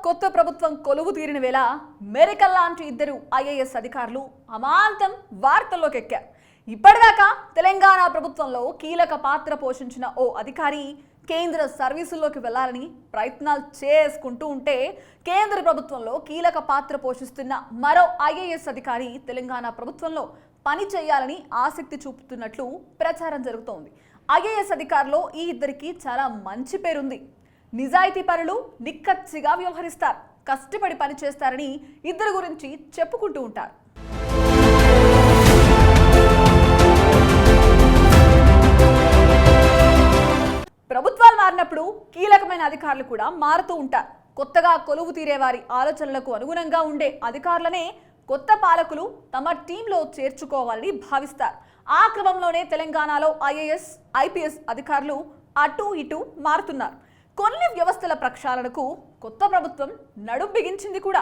కొత్త ప్రభుత్వం కొలువు తీరిన వేళ మెరికల్ లాంటి ఇద్దరు ఐఏఎస్ అధికారులు అమాంతం వార్తల్లోకి ఎక్కారు. ఇప్పటిదాకా తెలంగాణ ప్రభుత్వంలో కీలక పాత్ర పోషించిన ఓ అధికారి కేంద్ర సర్వీసుల్లోకి వెళ్లాలని ప్రయత్నాలు చేసుకుంటూ ఉంటే, కేంద్ర ప్రభుత్వంలో కీలక పాత్ర పోషిస్తున్న మరో ఐఏఎస్ అధికారి తెలంగాణ ప్రభుత్వంలో పని చేయాలని ఆసక్తి చూపుతున్నట్లు ప్రచారం జరుగుతోంది. ఐఏఎస్ అధికారులు ఈ ఇద్దరికి చాలా మంచి పేరుంది. నిజాయితీ పరులు, నిక్కచ్చిగా వ్యవహరిస్తారు, కష్టపడి పని చేస్తారని ఇద్దరి గురించి చెప్పుకుంటూ ఉంటారు. ప్రభుత్వాలు మారినప్పుడు కీలకమైన అధికారులు కూడా మారుతూ ఉంటారు. కొత్తగా కొలువు తీరే వారి ఆలోచనలకు అనుగుణంగా ఉండే అధికారులనే కొత్త పాలకులు తమ టీంలో చేర్చుకోవాలని భావిస్తారు. ఆ క్రమంలోనే తెలంగాణలో ఐఏఎస్, ఐపీఎస్ అధికారులు అటు ఇటు మారుతున్నారు. కొన్ని వ్యవస్థల ప్రక్షాళనకు కొత్త ప్రభుత్వం నడుం బిగించింది కూడా.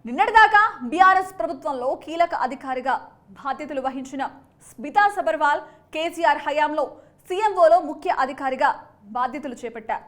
నిన్నటిదాకా బీఆర్ఎస్ ప్రభుత్వంలో కీలక అధికారిగా బాధ్యతలు వహించిన స్మితా సబర్వాల్ కేసీఆర్ హయాంలో సీఎంఓలో ముఖ్య అధికారిగా బాధ్యతలు చేపట్టారు.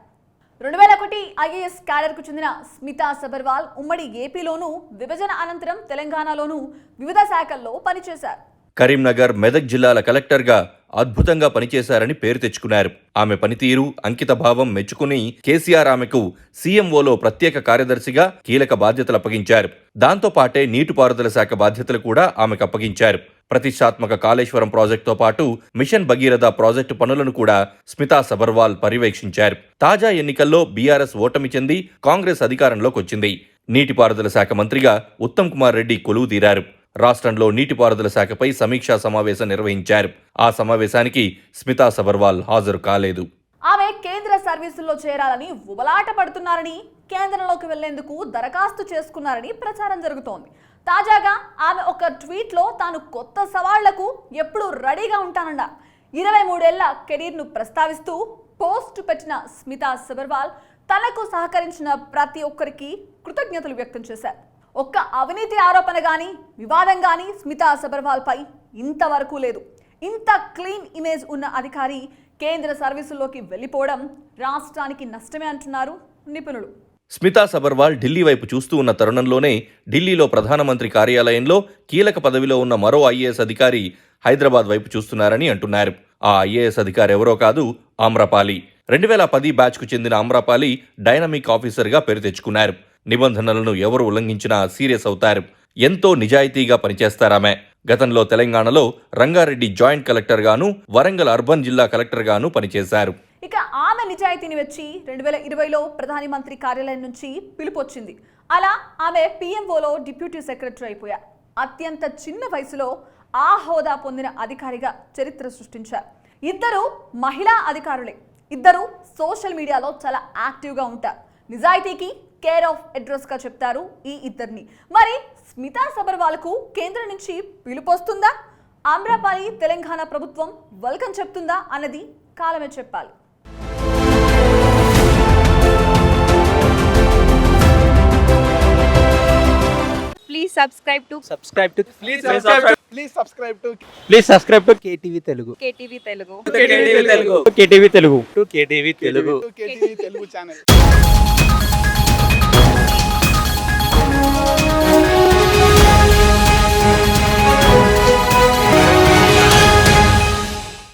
2001 ఐఏఎస్ క్యాడర్కు చెందిన స్మితా సబర్వాల్ ఉమ్మడి ఏపీలోనూ, విభజన అనంతరం తెలంగాణలోనూ వివిధ శాఖల్లో పనిచేశారు. కరీంనగర్, మెదక్ జిల్లాల కలెక్టర్గా అద్భుతంగా పనిచేశారని పేరు తెచ్చుకున్నారు. ఆమె పనితీరు, అంకిత భావం మెచ్చుకుని కేసీఆర్ ఆమెకు సీఎంఓలో ప్రత్యేక కార్యదర్శిగా కీలక బాధ్యతలు అప్పగించారు. దాంతో పాటే నీటిపారుదల శాఖ బాధ్యతలు కూడా ఆమెకు అప్పగించారు. ప్రతిష్టాత్మక కాళేశ్వరం ప్రాజెక్టుతో పాటు మిషన్ భగీరథ ప్రాజెక్టు పనులను కూడా స్మితా సబర్వాల్ పర్యవేక్షించారు. తాజా ఎన్నికల్లో బీఆర్ఎస్ ఓటమి చెంది కాంగ్రెస్ అధికారంలోకి వచ్చింది. నీటిపారుదల శాఖ మంత్రిగా ఉత్తమ్ కుమార్ రెడ్డి కొలువు తీరారు. రాష్ట్రంలో నీటిపారుదల శాఖపై సమీక్షా సమావేశం నిర్వహించారు. ఆ సమావేశానికి స్మితా సబర్వాల్ హాజరు కాలేదు. ఆమె కేంద్ర సర్వీసుల్లో చేరాలని ఉబలాట పడుతున్నారని, కేంద్రంలోకి వెళ్లేందుకు దరఖాస్తు చేసుకున్నారని ప్రచారం జరుగుతోంది. తాజాగా ఆమె ఒక ట్వీట్లో తాను కొత్త సవాళ్లకు ఎప్పుడు రెడీగా ఉంటానన్నారు. 23 ఏళ్ల కెరీర్ను ప్రస్తావిస్తూ పోస్ట్ పెట్టిన స్మితా సబర్వాల్ తనకు సహకరించిన ప్రతి ఒక్కరికి కృతజ్ఞతలు వ్యక్తం చేశారు. ఒక్క అవినీతి ఆరోపణ గాని, వివాదం గాని స్మితా సబర్వాల్ పై ఇంతవరకు లేదు. ఇంత క్లీన్ ఇమేజ్ ఉన్న అధికారి కేంద్ర సర్వీసుల్లోకి వెళ్లిపోవడం రాష్ట్రానికి నష్టమే అంటున్నారు నిపుణులు. స్మితా సబర్వాల్ ఢిల్లీ వైపు చూస్తూ ఉన్న తరుణంలోనే ఢిల్లీలో ప్రధానమంత్రి కార్యాలయంలో కీలక పదవిలో ఉన్న మరో ఐఏఎస్ అధికారి హైదరాబాద్ వైపు చూస్తున్నారని అంటున్నారు. ఆ ఐఏఎస్ అధికారి ఎవరో కాదు, ఆమ్రపాలి. 2010 బ్యాచ్కు చెందిన ఆమ్రపాలి డైనమిక్ ఆఫీసర్గా పేరు తెచ్చుకున్నారు. నిబంధనలను ఎవరు ఉల్లంఘించినా సీరియస్ అవుతారు. ఎంతో నిజాయితీగా పనిచేస్తారామె. గతంలో తెలంగాణలో రంగారెడ్డి జాయింట్ కలెక్టర్ గాను, వరంగల్ అర్బన్ జిల్లా కలెక్టర్ గాను పనిచేశారు. ఇక ఆమె నిజాయితీని వచ్చి 2020లో ప్రధాని మంత్రి కార్యాలయం నుంచి పిలుపొచ్చింది. అలా ఆమె పీఎంఓలో డిప్యూటీ సెక్రటరీ అయిపోయారు. అత్యంత చిన్న వయసులో ఆ హోదా పొందిన అధికారిగా చరిత్ర సృష్టించారు. ఇద్దరు మహిళా అధికారులే. ఇద్దరు సోషల్ మీడియాలో చాలా యాక్టివ్గా ఉంటారు. నిజాయితీకి కేర్ ఆఫ్ అడ్రస్ గా చెప్తారు ఈ ఇద్దరిని. మరి స్మితా సబర్వాల్కు కేంద్రం నుంచి పిలుపొస్తుందా? ఆమ్రపాలి తెలంగాణ ప్రభుత్వం వెల్కమ్ చెప్తుందా అన్నది కాలమే చెప్పాలి. Please subscribe to KTV Telugu. KTV Telugu. KTV Telugu channel.